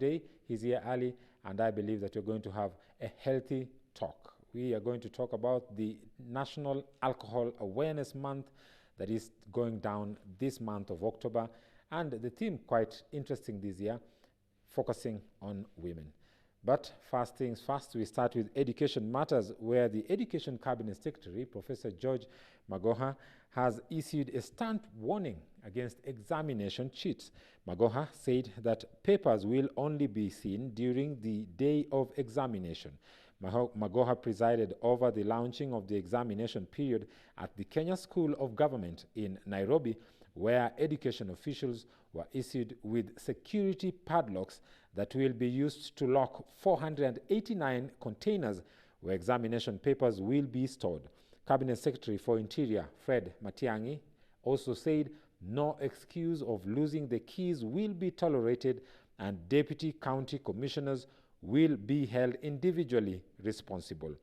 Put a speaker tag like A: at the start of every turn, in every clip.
A: today. He's here early, and I believe that we're going to have a healthy talk. We are going to talk about the National Alcohol Awareness Month that is going down this month of October, and the theme, quite interesting this year, focusing on women. But first things first, we start with Education Matters, where the Education Cabinet Secretary, Professor George Magoha, has issued a stern warning against examination cheats. Magoha said that papers will only be seen during the day of examination. Magoha presided over the launching of the examination period at the Kenya School of Government in Nairobi, where education officials were issued with security padlocks that will be used to lock 489 containers where examination papers will be stored. Cabinet Secretary for Interior, Fred Matiang'i, also said no excuse of losing the keys will be tolerated, and deputy county commissioners will be held individually responsible.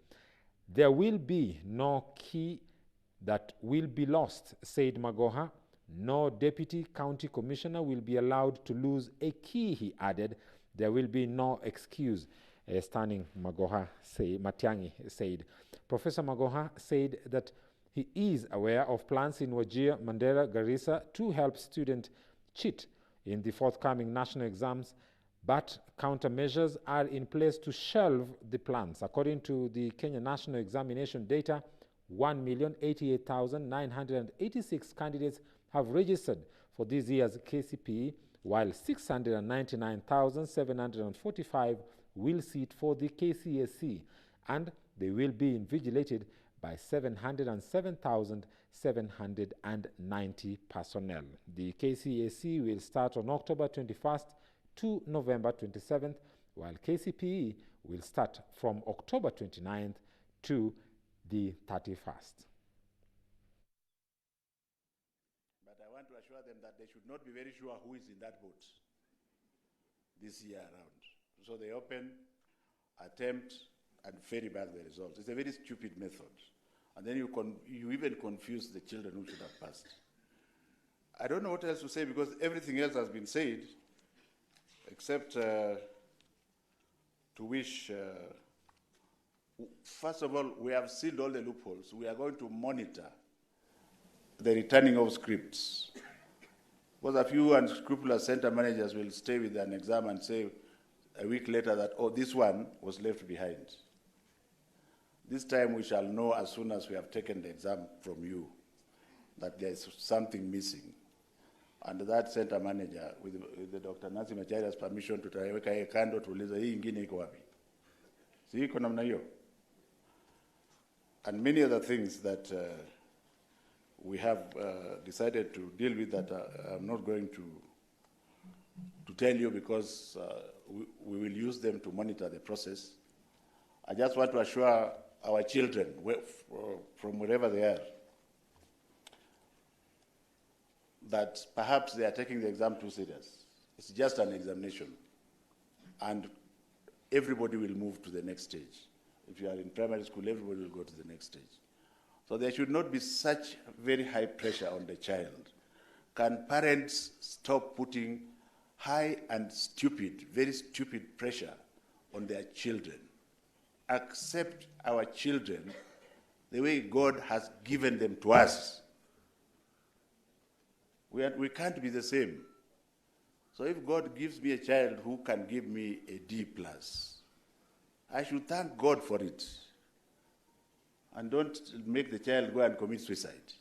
A: There will be no key that will be lost, said Magoha. No deputy county commissioner will be allowed to lose a key, he added. There will be no excuse, Stunning Matiang'i said. Professor Magoha said that he is aware of plans in Wajir, Mandera, Garissa to help students cheat in the forthcoming national exams, but countermeasures are in place to shelve the plans. According to the Kenya National Examination data, 1,088,986 candidates have registered for this year's KCPE, while 699,745 will sit for the KCSE, and they will be invigilated by 707,790 personnel. The KCSE will start on October 21st to November 27th, while KCPE will start from October 29th to the 31st.
B: But I want to assure them that they should not be very sure who is in that boat this year around. So they open, attempt, and ferry back the results. It's a very stupid method. And then you even confuse the children who should have passed. I don't know what else to say because everything else has been said, except to wish, first of all, we have sealed all the loopholes. We are going to monitor the returning of scripts. Because a few unscrupulous center managers will stay with an exam and say a week later that, oh, this one was left behind. This time we shall know as soon as we have taken the exam from you that there is something missing. And that center manager, with the Dr. Nancy Macharia's permission, to tutaweka ye kando tuuliza hii ingine iko wapi? Si iko namna hiyo? And many other things that we have decided to deal with that I'm not going to tell you because we will use them to monitor the process. I just want to assure our children, from wherever they are, that perhaps they are taking the exam too serious. It's just an examination. And everybody will move to the next stage. If you are in primary school, everybody will go to the next stage. So there should not be such very high pressure on the child. Can parents stop putting high and stupid, very stupid pressure on their children? Accept our children the way God has given them to us. We can't be the same. So if God gives me a child who can give me a D+, I should thank God for it. And don't make the child go and commit suicide.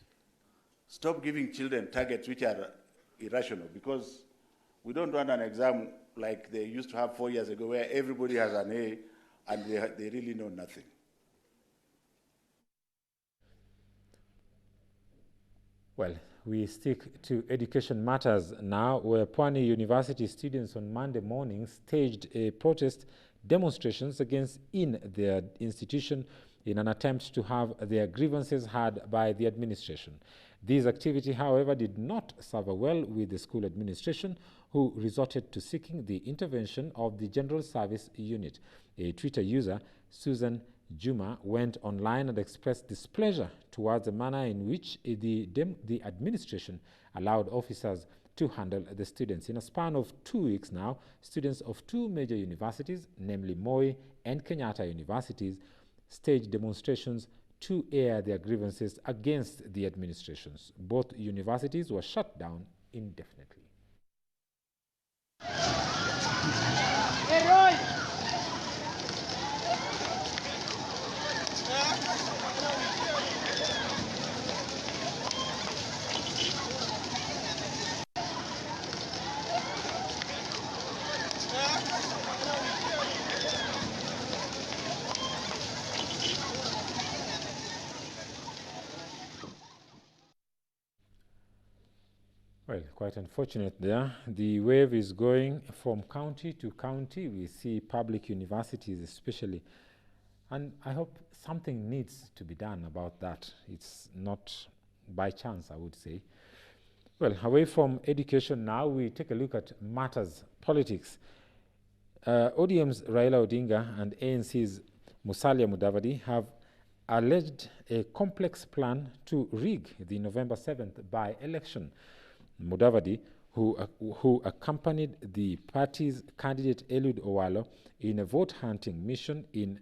B: Stop giving children targets which are irrational, because we don't want an exam like they used to have 4 years ago where everybody has an A and they really know nothing.
A: Well, we stick to Education Matters now, where Pwani University students on Monday morning staged a protest demonstrations against their institution in an attempt to have their grievances heard by the administration. This activity, however, did not serve well with the school administration, who resorted to seeking the intervention of the General Service Unit. A Twitter user, Susan Juma, went online and expressed displeasure towards the manner in which the administration allowed officers to handle the students. In a span of 2 weeks now, students of 2 major universities, namely Moi and Kenyatta universities, staged demonstrations to air their grievances against the administrations. Both universities were shut down indefinitely. Well, quite unfortunate there. The wave is going from county to county. We see public universities especially. And I hope something needs to be done about that. It's not by chance, I would say. Well, away from education now, we take a look at matters politics. ODM's Raila Odinga and ANC's Musalia Mudavadi have alleged a complex plan to rig the November 7th by-election. Mudavadi, who accompanied the party's candidate Eliud Owalo in a vote-hunting mission in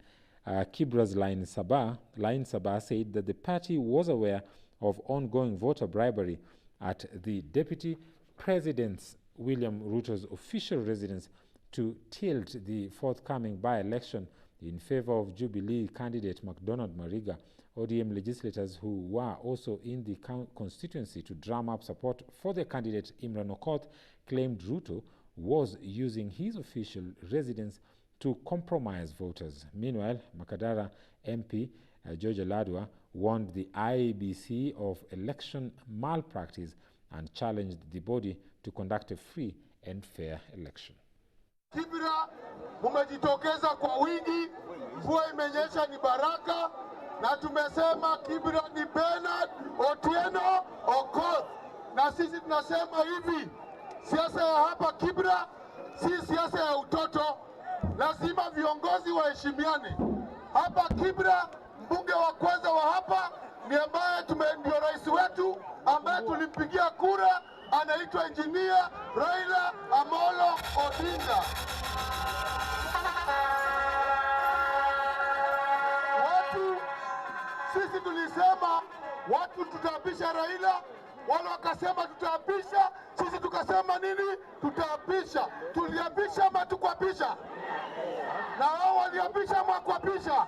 A: Kibra's Line Sabah, said that the party was aware of ongoing voter bribery at the Deputy President William Ruto's official residence to tilt the forthcoming by-election in favor of Jubilee candidate McDonald Mariga. ODM legislators who were also in the constituency to drum up support for their candidate Imran Okoth claimed Ruto was using his official residence to compromise voters. Meanwhile, Makadara MP George Ladwa warned the IEBC of election malpractice and challenged the body to conduct a free and fair election.
C: Kibra mumejitokeza kwa wingi, mvua imenyesha ni baraka, na tumesema Kibra ni Bernard Otieno Okoth. Na sisi tunasema hivi, siasa ya hapa Kibra si siasa ya utoto, lazima viongozi waheshimiane. Hapa Kibra mbunge wa kwanza wa hapa ni ambaye ndio rais wetu ambaye tulimpigia kura, anaitwa Engineer Raila Amolo Odinga. Sisi tulisema watu tutaapisha Raila, wale wakasema tutaapisha, sisi tukasema nini? Tutaapisha. Tuliapisha ama tukuapisha? Na wao waliapisha ama kuapisha?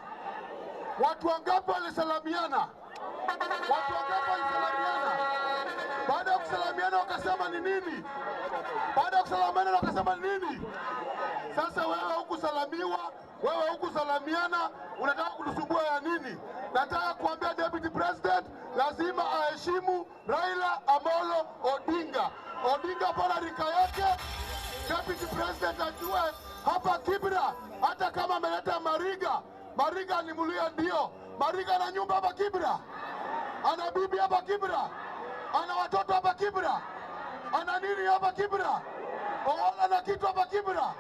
C: Watu wangapi walisalamiana? Watu wangapi walisalamiana? Baada ya kusalamiana wakasema ni nini? Baada ya kusalamiana wakasema ni nini? Sasa wewe hukusalamiwa, wewe hukusalamiana, unataka kutusumbua ya nini? Nataka kuambia Deputy President lazima aheshimu Raila Amolo Odinga. Odinga pana rika yake. Deputy President ajue hapa Kibra, hata kama ameleta Mariga, Mariga ni Mluya ndio. Mariga ana nyumba hapa Kibra, ana bibi hapa Kibra, ana watoto hapa Kibra, ana nini hapa Kibra, Owala na kitu hapa Kibra,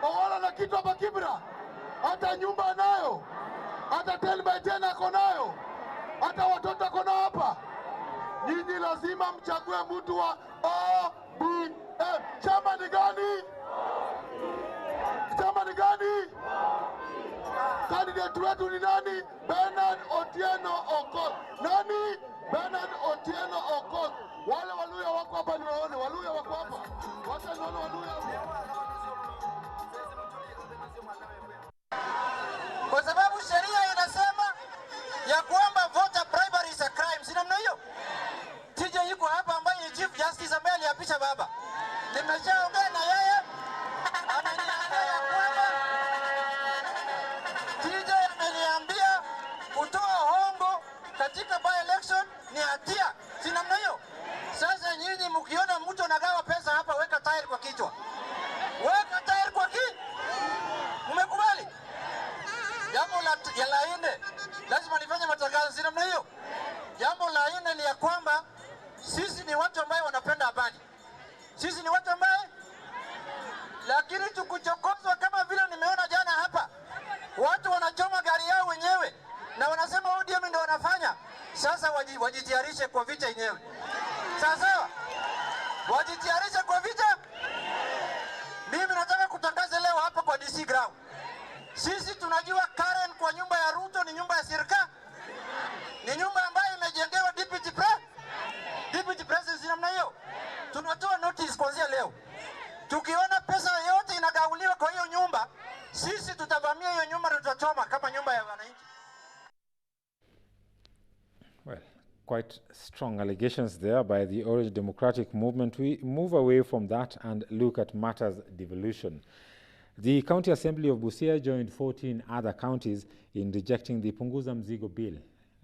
C: Owala na kitu hapa Kibra, hata nyumba anayo, hata 10x10 ako nayo, hata watoto ako nao hapa. Nyinyi lazima mchague mtu wa ODM. Chama ni gani? Chama ni gani? Candidate wetu ni nani? Bernard Otieno Okoth. Nani? Bernard Otieno Okoth. Wale Waluya wako hapa, niwaone Waluya wako hapa. Wacha nione Waluya.
D: Kwa sababu sheria inasema ya kwamba voter bribery is a crime. Si namna hiyo? TJ yuko hapa ambaye ni Chief Justice ambaye aliapisha baba. Nimeshaongea na yeye. Ameniambia ya kwamba TJ ameniambia kutoa hongo katika by election ni hatia. Si namna hiyo? Sasa nyinyi mkiona mtu anagawa pesa hapa, weka tire kwa kichwa. Weka tire kwa kichwa. Mmekubali? Jambo la nne, lazima nifanye matangazo, si namna hiyo? Jambo la nne ni ya kwamba sisi ni watu ambao wanapenda habari. Sisi ni watu ambao, lakini tukuchokozwa kama vile nimeona jana hapa. Watu wanachoma gari yao wenyewe na wanasema ODM ndio wanafanya. Sasa wajitayarishe kwa vita yenyewe. Sawa sawa? Wajitayarishe unajua Karen kwa nyumba ya Ruto ni nyumba ya serikali. Ni nyumba ambayo imejengewa deputy president namna hiyo. Tunatoa notice kuanzia leo. Tukiona pesa yote inagauliwa kwa hiyo nyumba, sisi tutavamia hiyo nyumba na tutachoma kama nyumba ya wananchi.
A: Well, quite strong allegations there by the Orange Democratic Movement. We move away from that and look at matters devolution. The County Assembly of Busia joined 14 other counties in rejecting the Punguza Mzigo Bill,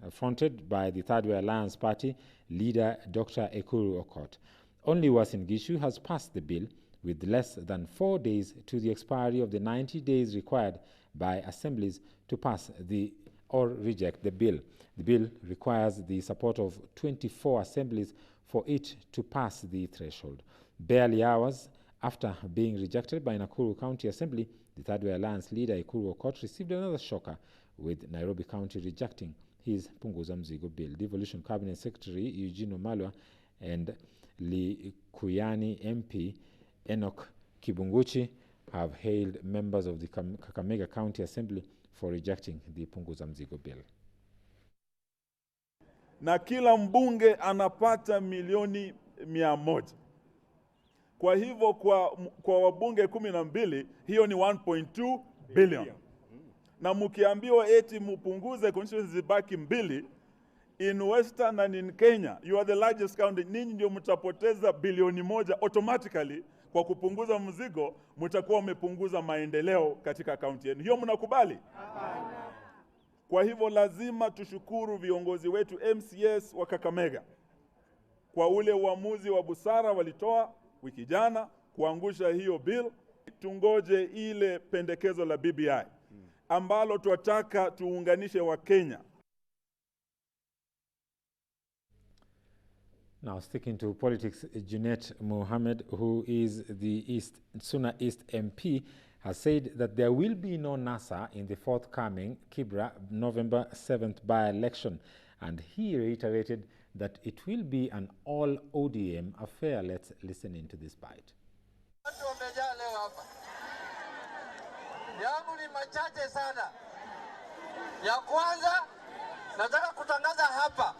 A: fronted by the Third Way Alliance Party leader Dr. Ekuru Okot. Only Uasin Gishu has passed the bill with less than 4 days to the expiry of the 90 days required by assemblies to pass or reject the bill. The bill requires the support of 24 assemblies for it to pass the threshold. Barely hours after being rejected by Nakuru County Assembly, the Third Way Alliance leader Ekuru Okot received another shocker, with Nairobi County rejecting his Punguza Mzigo Bill. Devolution Cabinet Secretary Eugene Wamalwa and Likuyani MP Enoch Kibunguchi have hailed members of the Kakamega County Assembly for rejecting the Punguza Mzigo Bill.
E: Na kila mbunge anapata milioni 100. Kwa hivyo kwa wabunge 12 hiyo ni 1.2 billion. Na mkiambiwa eti mpunguze constituencies zibaki 2 in Western and in Kenya, you are the largest county, ninyi ndio mtapoteza bilioni 1 automatically. Kwa kupunguza mzigo, mtakuwa umepunguza maendeleo katika kaunti yenu. Hiyo mnakubali? Kwa hivyo lazima tushukuru viongozi wetu MCS wa Kakamega kwa ule uamuzi wa busara walitoa wiki jana kuangusha hiyo bill. Tungoje ile pendekezo la BBI ambalo tunataka tuunganishe wa Kenya.
A: Now, sticking to politics, Junet Mohammed, who is the Suna East MP, has said that there will be no NASA in the forthcoming Kibra November 7th by-election, and he reiterated that it will be an all-ODM affair. Let's listen into this bite.
D: Yangu ni machache sana. Ya kwanza, nataka kutangaza hapa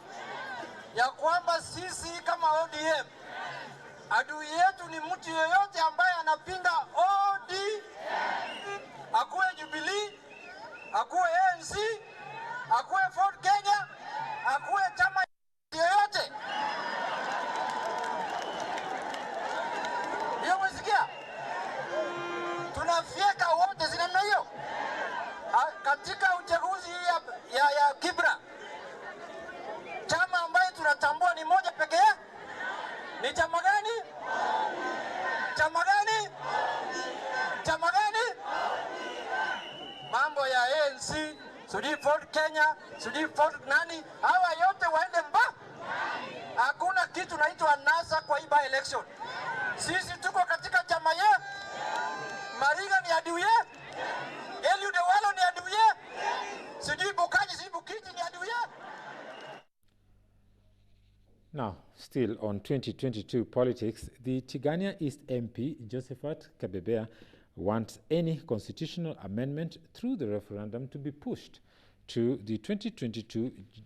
D: ya kwamba sisi kama ODM, adui yetu ni mtu yoyote ambaye anapinga ODM. Akuwe Jubilee, akuwe ANC, akuwe Ford Kenya, akuwe chama yoyote. Hiyo msikia? Tunafieka wote zinamna hiyo. Katika uchaguzi ya Kibra, chama ambaye tunatambua ni moja pekee. Ni chama gani? Chama gani? Chama gani? Mambo ya ANC, sudi Ford Kenya, sudi Ford nani, hawa yote waende mba. Hakuna kitu naitwa NASA kwa hii by election. Sisi tuko katika chama ya Mariga ni adui ya, Eliud Owalo ni adui ya, sudi Bukaji, sudi Bukiti ni adui ya.
A: Now, still on 2022 politics, the Tigania East MP, Josephat Kabebea, wants any constitutional amendment through the referendum to be pushed to the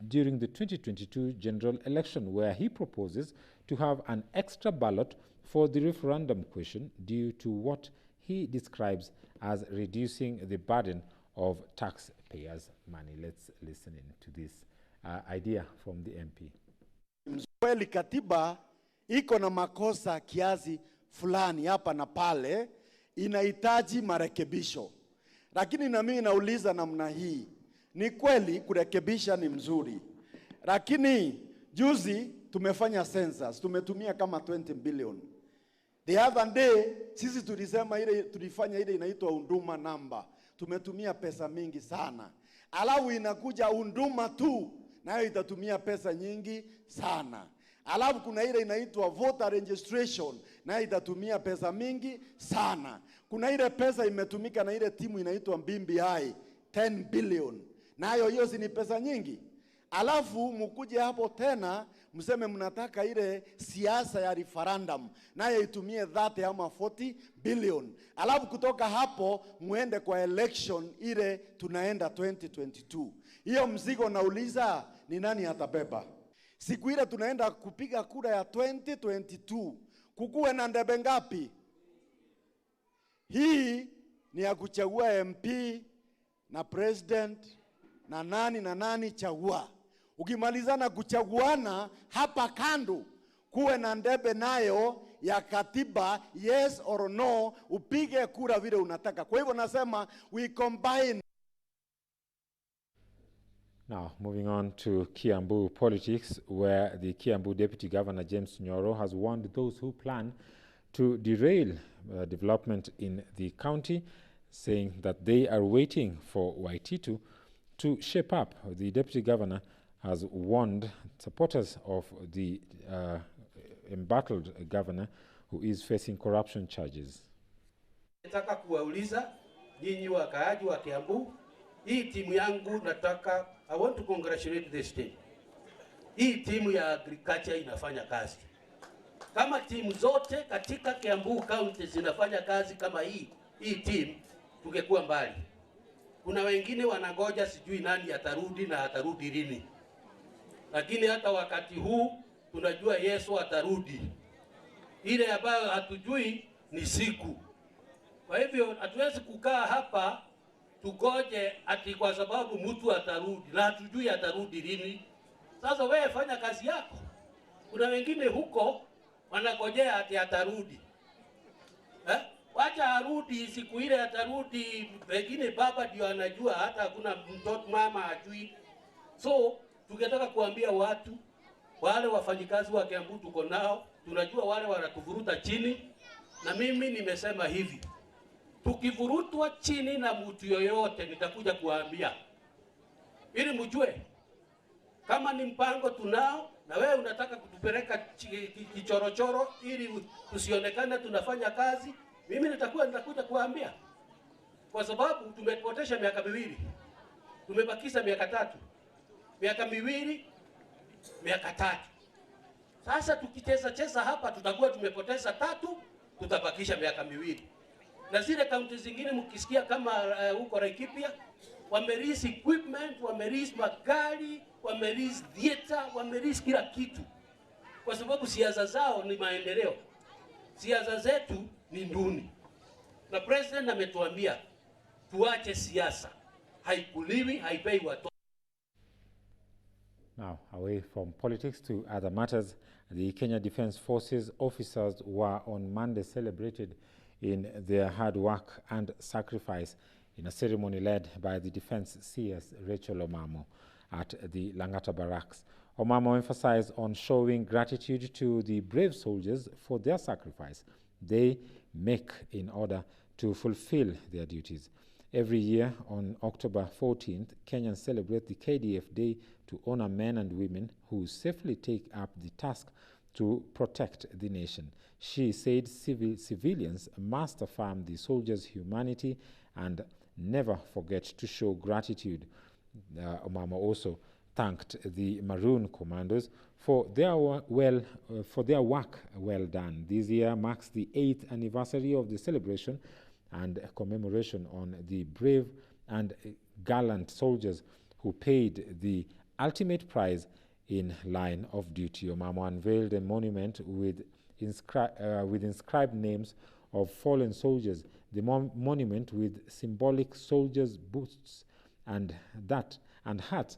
A: during the 2022 general election, where he proposes to have an extra ballot for the referendum question due to what he describes as reducing the burden of taxpayers' money. Let's listen in to this idea from the MP.
F: Kweli katiba iko na makosa kiasi fulani hapa na pale, inahitaji marekebisho. Lakini na mimi nauliza namna hii, ni kweli kurekebisha ni mzuri. Lakini juzi tumefanya census, tumetumia kama 20 billion. The other day sisi tulifanya ile inaitwa unduma namba. Tumetumia pesa mingi sana. Alafu inakuja unduma tu, nayo itatumia pesa nyingi sana. Alafu kuna ile inaitwa voter registration, nayo itatumia pesa mingi sana. Kuna ile pesa imetumika na ile timu inaitwa BBI 10 billion. Nayo hiyo si ni pesa nyingi. Alafu mkuje hapo tena mseme mnataka ile siasa ya referendum, naye itumie 30 ama 40 billion. Alafu kutoka hapo muende kwa election ile tunaenda 2022. Hiyo mzigo nauliza ni nani atabeba? Siku ile tunaenda kupiga kura ya 2022, kukuwe na ndebe ngapi? Hii ni ya kuchagua MP na president na nani chagua. Ukimalizana kuchaguana hapa kando, kuwe na ndebe nayo ya katiba, yes or no, upige kura vile unataka. Kwa hivyo nasema we combine.
A: Now, moving on to Ambu Politics, where the Ambu Deputy Governor James Nyoro has warned those who plan to derail development in the county, saying that they are waiting for Waititu to shape up. The Deputy Governor has warned supporters of the embattled governor who is facing corruption charges.
G: Nataka kuwauliza nyinyi wakaaji wa Kiambu, hii timu yangu nataka, I want to congratulate this team. Hii timu ya agriculture inafanya kazi. Kama timu zote katika Kiambu County zinafanya kazi kama hii team, tungekuwa mbali. Kuna wengine wanangoja sijui nani atarudi na atarudi lini. Lakini hata wakati huu tunajua Yesu atarudi. Ile ambayo hatujui ni siku. Kwa hivyo hatuwezi kukaa hapa tugoje ati kwa sababu mtu atarudi na hatujui atarudi lini. Sasa wewe fanya kazi yako. Kuna wengine huko wanagojea ati atarudi. Wacha arudi siku ile atarudi, pengine baba ndio anajua, hata hakuna mtoto mama ajui. So tungetaka kuambia watu wale wafanyikazi wa Kiambu tuko nao, tunajua wale wanatuvuruta chini, na mimi nimesema hivi, tukivurutwa chini na mtu yoyote nitakuja kuambia, ili mjue kama ni mpango tunao, na wewe unataka kutupeleka kichorochoro ili tusionekane tunafanya kazi, mimi nitakuja kuambia. Kwa sababu tumepotesha miaka 2, tumebakisha miaka 3, miaka 2, miaka 3. Sasa tukicheza hapa tutakuwa tumepoteza 3, tutabakisha miaka 2. Na zile kaunti zingine mkisikia kama huko Laikipia, wamerisi equipment, wamerisi magari, wamerisi theater, wamerisi kila kitu. Kwa sababu siasa zao ni maendeleo. Siasa zetu ni nduni. Na president ametuambia tuache siasa. Haikuliwi, haipei watu.
A: Now, away from politics to other matters, the Kenya Defence Forces officers were on Monday celebrated in their hard work and sacrifice in a ceremony led by the Defence CS Rachel Omamo at the Langata Barracks. Omamo emphasized on showing gratitude to the brave soldiers for their sacrifice they make in order to fulfill their duties. Every year on October 14th, Kenyans celebrate the KDF Day to honor men and women who safely take up the task to protect the nation. She said civilians must affirm the soldiers' humanity and never forget to show gratitude. Omamo also thanked the Maroon Commandos for their work well done. This year marks the 8th anniversary of the celebration and commemoration on the brave and gallant soldiers who paid the ultimate prize in line of duty. Omamo unveiled a monument with inscribed names of fallen soldiers. The monument with symbolic soldiers' boots and hats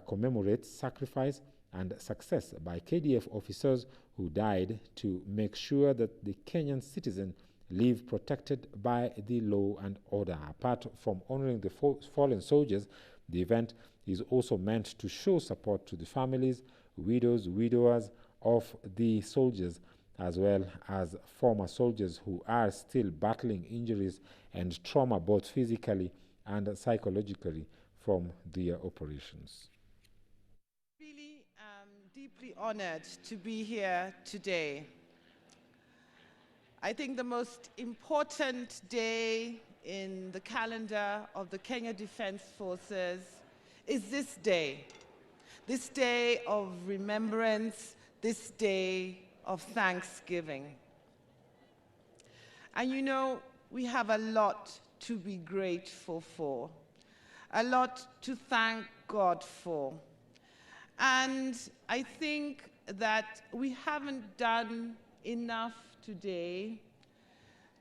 A: commemorates sacrifice and success by KDF officers who died to make sure that the Kenyan citizen live protected by the law and order. Apart from honoring the fallen soldiers, the event is also meant to show support to the families, widowers of the soldiers, as well as former soldiers who are still battling injuries and trauma both physically and psychologically from their operations.
H: Really deeply honored to be here today. I think the most important day in the calendar of the Kenya Defence Forces is this day, this day of remembrance, this day of thanksgiving. And you know, we have a lot to be grateful for, a lot to thank God for. And I think that we haven't done enough today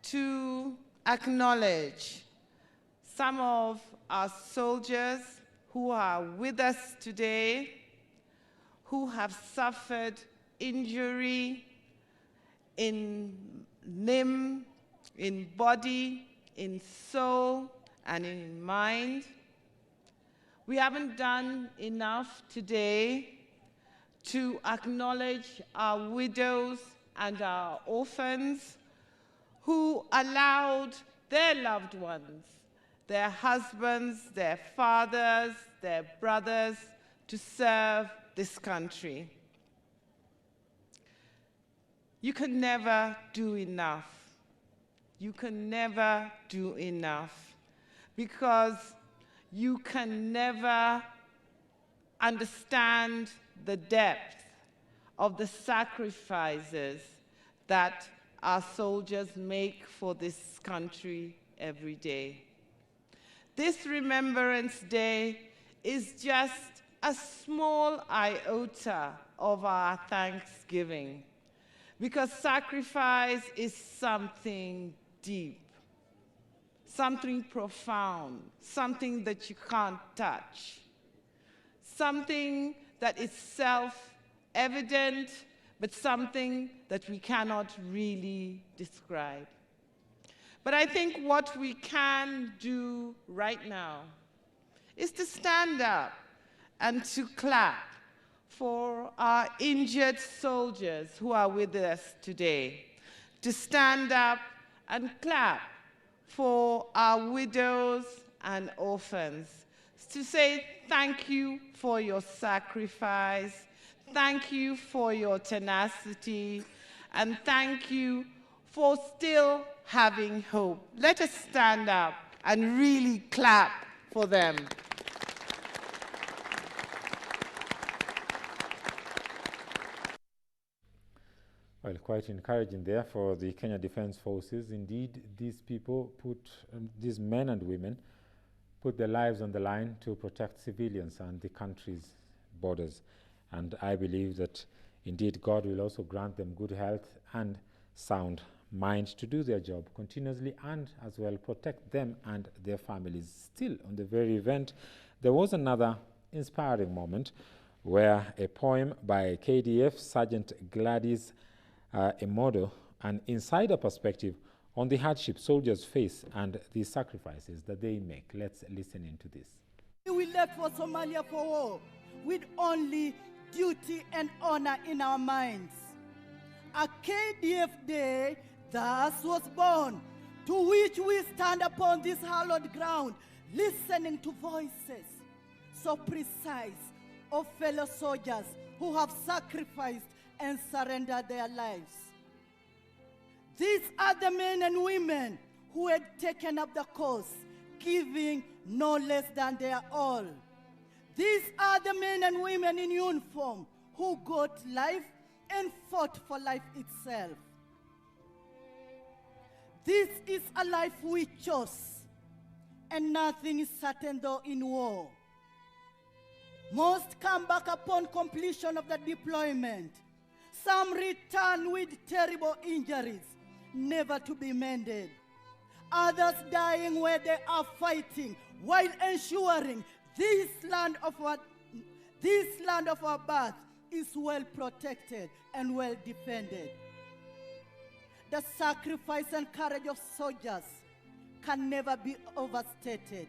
H: to acknowledge some of our soldiers who are with us today, who have suffered injury in limb, in body, in soul, and in mind. We haven't done enough today to acknowledge our widows and our orphans who allowed their loved ones, their husbands, their fathers, their brothers, to serve this country. You can never do enough. You can never do enough, because you can never understand the depth of the sacrifices that our soldiers make for this country every day. This Remembrance Day is just a small iota of our thanksgiving, because sacrifice is something deep, something profound, something that you can't touch, something that is self-evident, but something that we cannot really describe. But I think what we can do right now is to stand up and to clap for our injured soldiers who are with us today, to stand up and clap for our widows and orphans, to say thank you for your sacrifice, thank you for your tenacity, and thank you for still having hope. Let us stand up and really clap for them.
A: Well, quite encouraging there for the Kenya Defence Forces. Indeed, these people these men and women, put their lives on the line to protect civilians and the country's borders. And I believe that indeed God will also grant them good health and sound mind to do their job continuously, and as well protect them and their families. Still, on the very event, there was another inspiring moment where a poem by KDF Sergeant Gladys Emodo, an insider perspective on the hardship soldiers face and the sacrifices that they make. Let's listen into this.
I: We left for Somalia for war with only duty and honor in our minds. A KDF day thus was born, to which we stand upon this hallowed ground, listening to voices so precise of fellow soldiers who have sacrificed and surrendered their lives. These are the men and women who had taken up the cause, giving no less than their all. These are the men and women in uniform who got life and fought for life itself. This is a life we chose, and nothing is certain though in war. Most come back upon completion of the deployment. Some return with terrible injuries, never to be mended. Others dying where they are fighting, while ensuring this land of our birth is well protected and well defended. The sacrifice and courage of soldiers can never be overstated.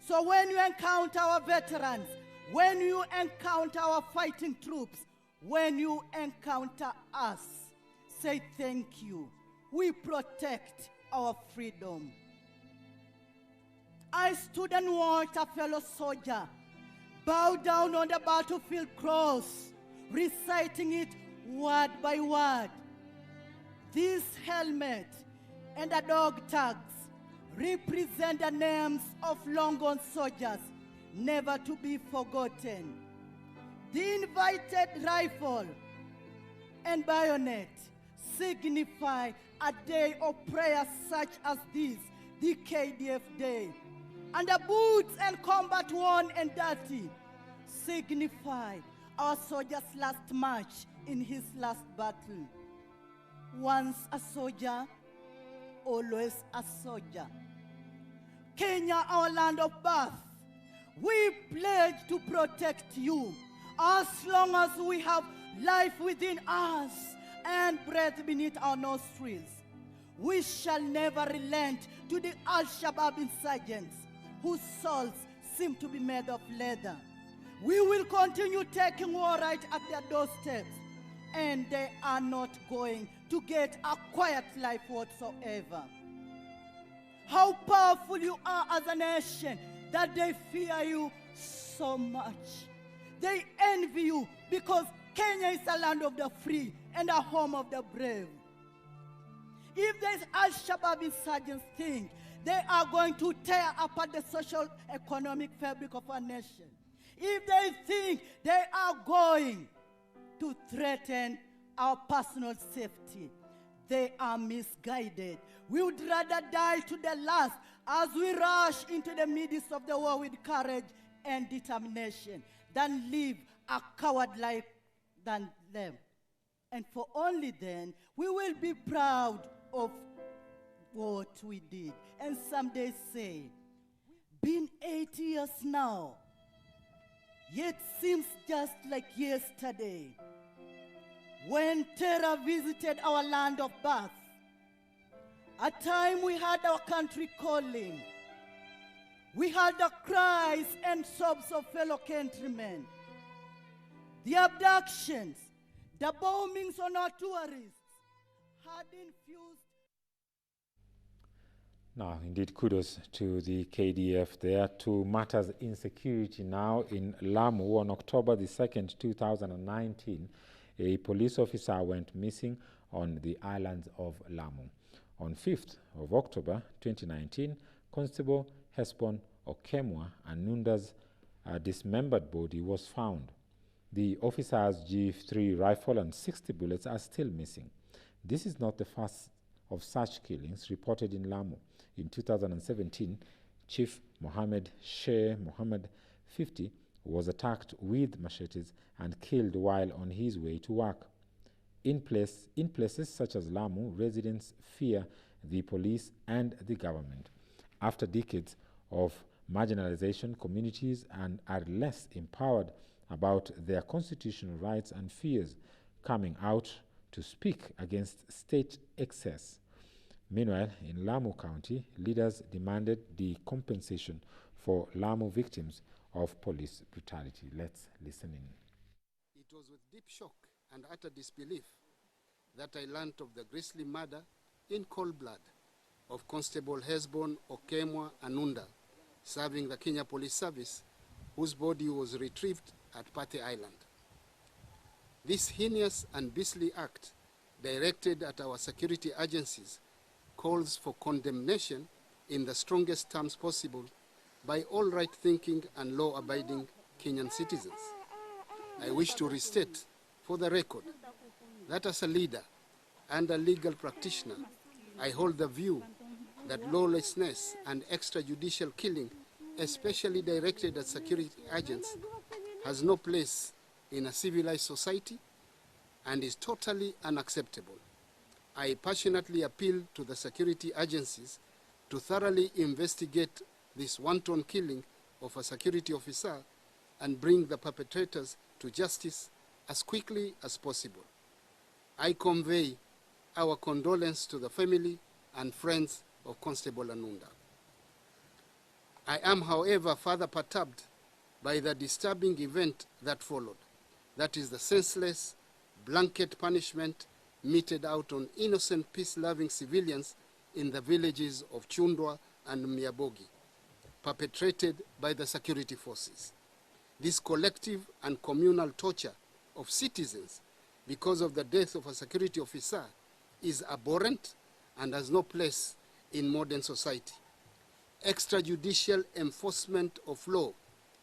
I: So when you encounter our veterans, when you encounter our fighting troops, when you encounter us, say thank you. We protect our freedom. I stood and watched a fellow soldier bow down on the battlefield cross, reciting it word by word. This helmet and the dog tags represent the names of long-gone soldiers, never to be forgotten. The invited rifle and bayonet signify a day of prayer such as this, the KDF Day. And the boots and combat worn and dirty signify our soldier's last march in his last battle. Once a soldier, always a soldier. Kenya, our land of birth, we pledge to protect you as long as we have life within us and breath beneath our nostrils. We shall never relent to the Al-Shabaab insurgents whose souls seem to be made of leather. We will continue taking war right at their doorsteps, and they are not going to get a quiet life whatsoever. How powerful you are as a nation that they fear you so much. They envy you because Kenya is a land of the free and a home of the brave. If these Al-Shabaab insurgents think they are going to tear apart the social economic fabric of our nation, if they think they are going to threaten our personal safety, they are misguided. We would rather die to the last as we rush into the midst of the war with courage and determination than live a coward life than them. And for only then we will be proud of what we did. And someday say, been 8 years now, yet seems just like yesterday, when terror visited our land of birth. A time we had our country calling. We heard the cries and sobs of fellow countrymen. The abductions, the bombings on our tourists had infused.
A: Now, indeed, kudos to the KDF. There are two matters insecurity now in Lamu. On October the 2nd, 2019, a police officer went missing on the islands of Lamu. On 5th of October 2019, Constable Hesbon Okemwa Anunda's dismembered body was found. The officer's G3 rifle and 60 bullets are still missing. This is not the first of such killings reported in Lamu. In 2017, Chief Mohammed Sheikh Mohammed 50 was attacked with machetes and killed while on his way to work. In places such as Lamu, residents fear the police and the government. After decades of marginalization, communities are less empowered about their constitutional rights and fears coming out to speak against state excess. Meanwhile, in Lamu County, leaders demanded the compensation for Lamu victims of police brutality. Let's listen in.
J: It was with deep shock and utter disbelief that I learned of the grisly murder in cold blood of Constable Hesbon Okemwa Anunda, serving the Kenya Police Service, whose body was retrieved at Pate Island. This heinous and beastly act, directed at our security agencies, calls for condemnation in the strongest terms possible by all right-thinking and law-abiding Kenyan citizens. I wish to restate for the record that as a leader and a legal practitioner, I hold the view that lawlessness and extrajudicial killing, especially directed at security agents, has no place in a civilized society and is totally unacceptable. I passionately appeal to the security agencies to thoroughly investigate this wanton killing of a security officer and bring the perpetrators to justice as quickly as possible. I convey our condolence to the family and friends of Constable Anunda. I am, however, further perturbed by the disturbing event that followed. That is the senseless blanket punishment meted out on innocent peace-loving civilians in the villages of Chundwa and Miabogi, perpetrated by the security forces. This collective and communal torture of citizens because of the death of a security officer is abhorrent and has no place in modern society. Extrajudicial enforcement of law,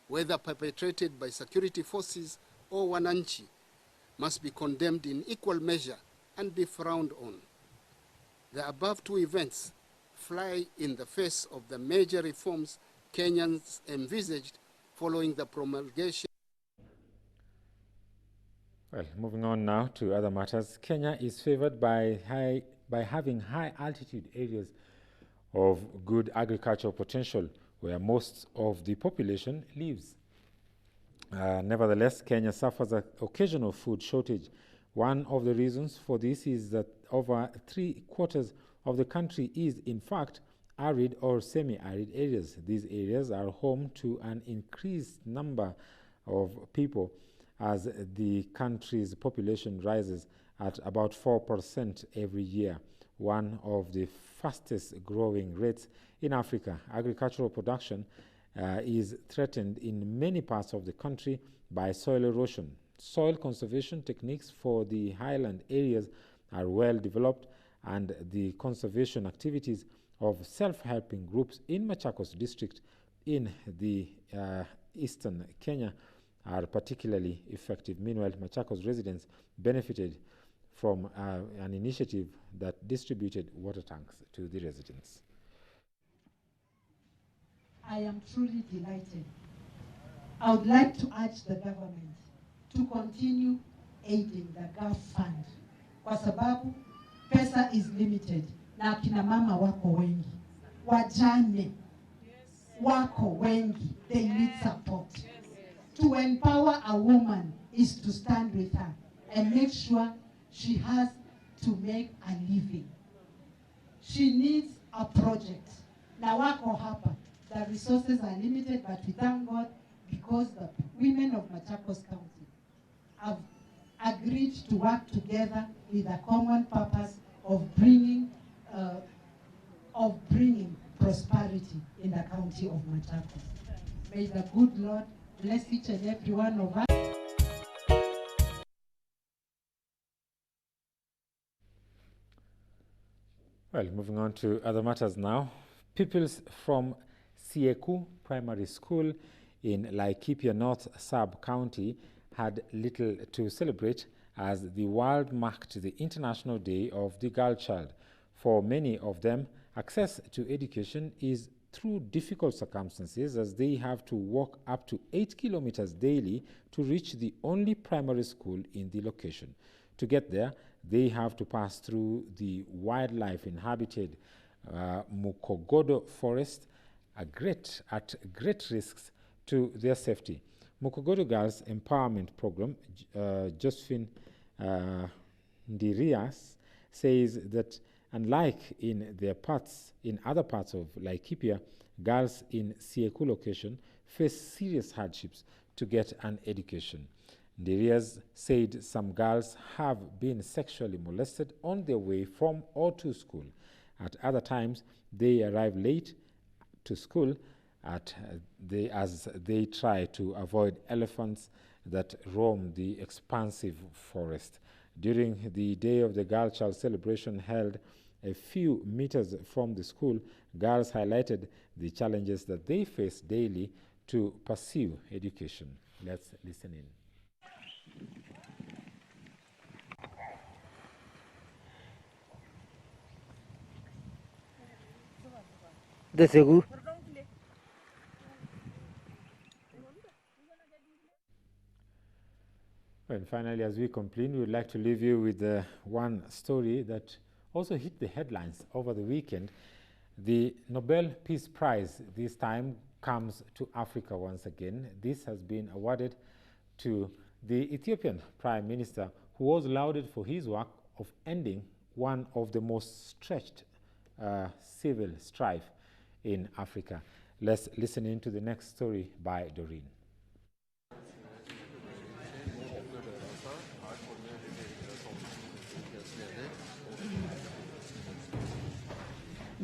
J: whether perpetrated by security forces or wananchi must be condemned in equal measure and be frowned on. The above two events fly in the face of the major reforms Kenyans envisaged following the promulgation.
A: Well, moving on now to other matters. Kenya is favored by having high altitude areas of good agricultural potential where most of the population lives. Nevertheless, Kenya suffers an occasional food shortage. One of the reasons for this is that over 3/4 of the country is, in fact, arid or semi-arid areas. These areas are home to an increased number of people as the country's population rises at about 4% every year, one of the fastest growing rates in Africa. Agricultural production is threatened in many parts of the country by soil erosion. Soil conservation techniques for the highland areas are well developed, and the conservation activities of self-helping groups in Machakos district in the eastern Kenya are particularly effective. Meanwhile, Machakos residents benefited from an initiative that distributed water tanks to the residents.
K: I am truly delighted. I would like to urge the government to continue aiding the Gulf Fund kwa sababu pesa is limited na akina mama wako wengi, wajane wako wengi, they need support. To empower a woman is to stand with her and make sure she has to make a living. She needs a project. Na wako hapa. The resources are limited, but we thank God because the women of Machakos County have agreed to work together with a common purpose of bringing prosperity in the county of Machakos. May the good Lord bless each and every one of us.
A: Well, moving on to other matters now. Pupils from Sieku Primary School in Laikipia North Sub-County had little to celebrate as the world marked the International Day of the Girl Child. For many of them, access to education is through difficult circumstances as they have to walk up to 8 kilometers daily to reach the only primary school in the location. To get there, they have to pass through the wildlife inhabited Mukogodo forest at great risks to their safety. Mukogodo Girls Empowerment Program, Josephine Ndirias, says that unlike in other parts of Laikipia, girls in Sieku location face serious hardships to get an education. Ndirias said some girls have been sexually molested on their way from or to school. At other times, they arrive late to school as they try to avoid elephants that roam the expansive forest. During the Day of the Girl Child celebration held a few meters from the school, girls highlighted the challenges that they face daily to pursue education. Let's listen in. Well, finally, as we conclude, we would like to leave you with one story that also hit the headlines over the weekend. The Nobel Peace Prize this time comes to Africa once again. This has been awarded to the Ethiopian Prime Minister, who was lauded for his work of ending one of the most stretched civil strife in Africa. Let's listen in to the next story by Doreen.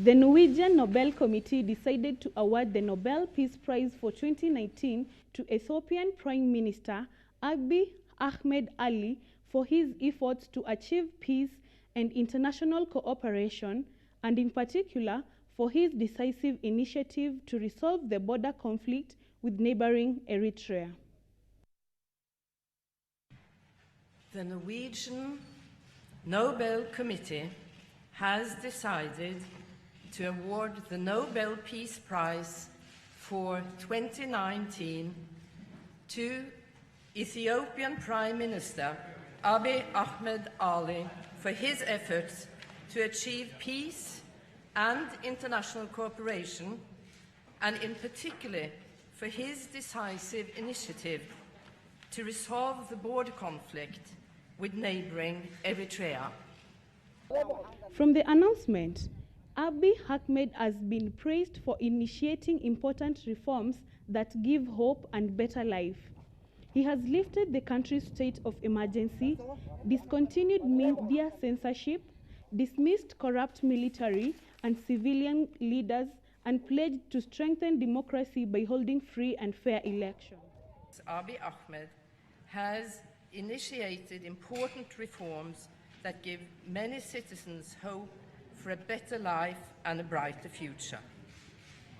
L: The Norwegian Nobel Committee decided to award the Nobel Peace Prize for 2019 to Ethiopian Prime Minister Abiy Ahmed Ali for his efforts to achieve peace and international cooperation, and in particular for his decisive initiative to resolve the border conflict with neighboring Eritrea.
M: The Norwegian Nobel Committee has decided to award the Nobel Peace Prize for 2019 to Ethiopian Prime Minister Abiy Ahmed Ali for his efforts to achieve peace and international cooperation, and in particular for his decisive initiative to resolve the border conflict with neighboring Eritrea.
L: From the announcement, Abiy Ahmed has been praised for initiating important reforms that give hope and better life. He has lifted the country's state of emergency, discontinued media censorship, dismissed corrupt military and civilian leaders, and pledged to strengthen democracy by holding free and fair elections.
M: Abiy Ahmed has initiated important reforms that give many citizens hope for a better life and a brighter future.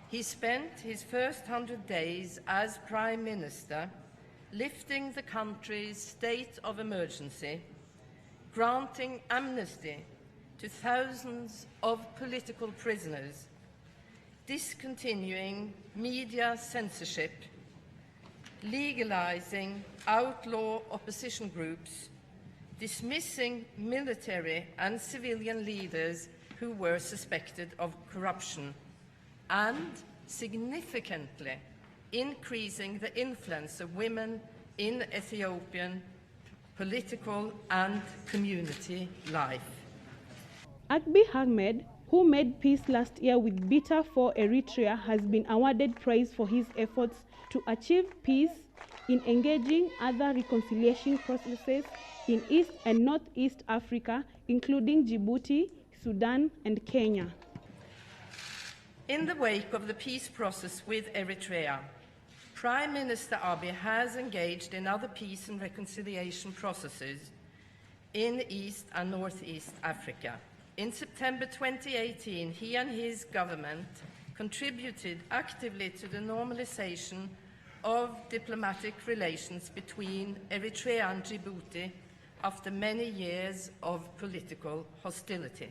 M: He spent his first 100 days as Prime Minister lifting the country's state of emergency, granting amnesty to thousands of political prisoners, discontinuing media censorship, legalizing outlaw opposition groups, dismissing military and civilian leaders who were suspected of corruption, and significantly increasing the influence of women in Ethiopian political and community life.
L: Abiy Ahmed, who made peace last year with Bitter for Eritrea, has been awarded praise for his efforts to achieve peace in engaging other reconciliation processes in East and Northeast Africa, including Djibouti, Sudan, and Kenya.
M: In the wake of the peace process with Eritrea, Prime Minister Abiy has engaged in other peace and reconciliation processes in East and Northeast Africa. In September 2018, he and his government contributed actively to the normalization of diplomatic relations between Eritrea and Djibouti after many years of political hostility.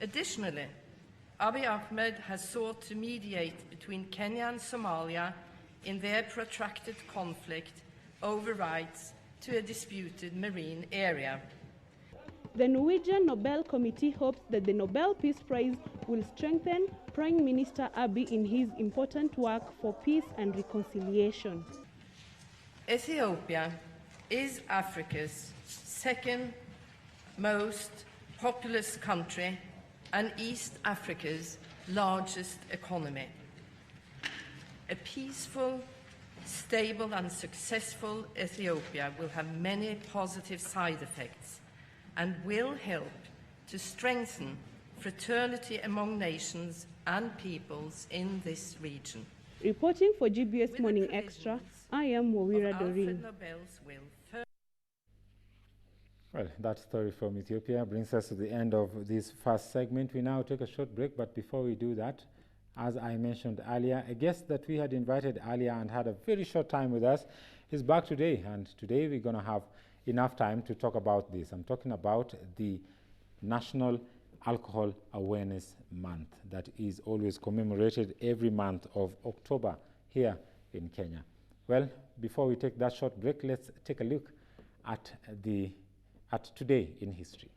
M: Additionally, Abiy Ahmed has sought to mediate between Kenya and Somalia in their protracted conflict over rights to a disputed marine area.
L: The Norwegian Nobel Committee hopes that the Nobel Peace Prize will strengthen Prime Minister Abiy in his important work for peace and reconciliation.
M: Ethiopia is Africa's second most populous country and East Africa's largest economy. A peaceful, stable and successful Ethiopia will have many positive side effects and will help to strengthen fraternity among nations and peoples in this region.
L: Reporting for GBS Morning Extra, I am Wawira Doreen.
A: Well, that story from Ethiopia brings us to the end of this first segment. We now take a short break, but before we do that, as I mentioned earlier, a guest that we had invited earlier and had a very short time with us is back today, and today we're going to have enough time to talk about this. I'm talking about the National Alcohol Awareness Month that is always commemorated every month of October here in Kenya. Well, before we take that short break, let's take a look at today in history.